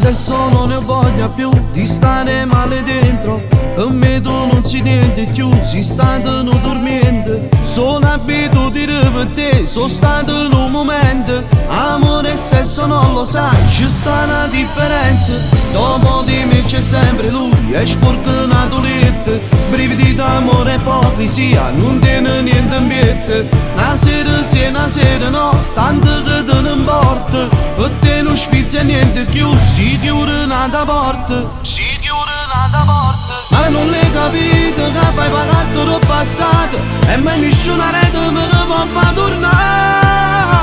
Adesso non ne voglio più di stare male dentro. Per me tu non ci niente più, si stanno dormendo. Sono abitudine per te, sono stato in un momento. Amore e sesso non lo sai, ci sta una differenza. Dopo di me c'è sempre lui, è sporcato letto. Brividi d'amore e ipocrisia, non tiene niente in piede. Una sera sì, una sera no, tanto che te ne importa. Per te non spizza niente più, si chiude una porta. Si chiude una porta. Ma non l'hai capito che fai pagato del passato. E me nessuna rete me ne può far tornare.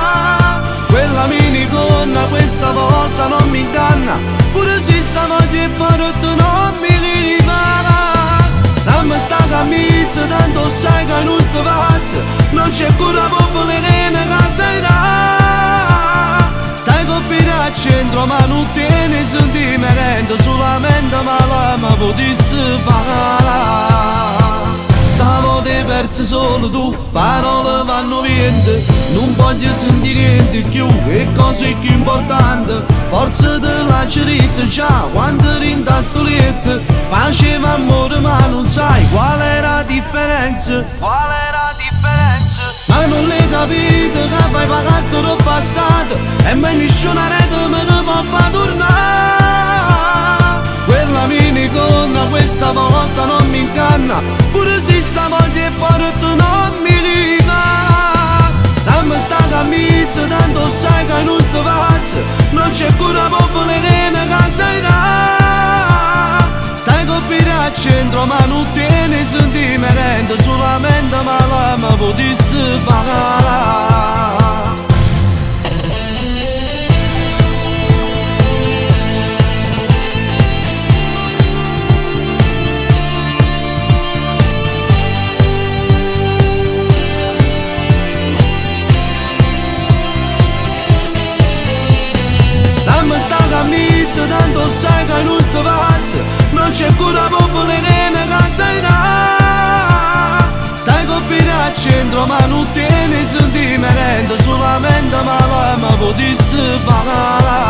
Quella minigonna questa volta non mi inganna. Pure se sta voglia e forte non mi ripara. Non mi sta camisa tanto sai che non ti passa. Non c'è cura popolo che ne caserà. Sai che fino al centro ma non tieni sentimento. Solamente ma potessi fare. Stavo di perso solo tu, parole vanno vente. Non voglio sentire niente più, e cose più importanti. Forse te la cerita già quando eri in tastoletto. Faceva amore ma non sai qual era la differenza. Qual era la differenza? Ma non l'hai capito che fai pagato del passato. E me nessuna rete me ne può far tornare. Quella minigonna questa volta non mi inganna. Pure se sta voglia e forte non mi ripara. Non mi sta camisa tanto sai che non ti passa. Non c'è cura popolo che ne caserà. Sai che vieni al centro ma non tieni sentimento. Solamente ma potessi fare. Camisa tanto sai che non ti passa. Non c'è cura popolo che ne caserà. Sai che vieni al centro ma non tieni sentimento. Solamente ma potessi fare.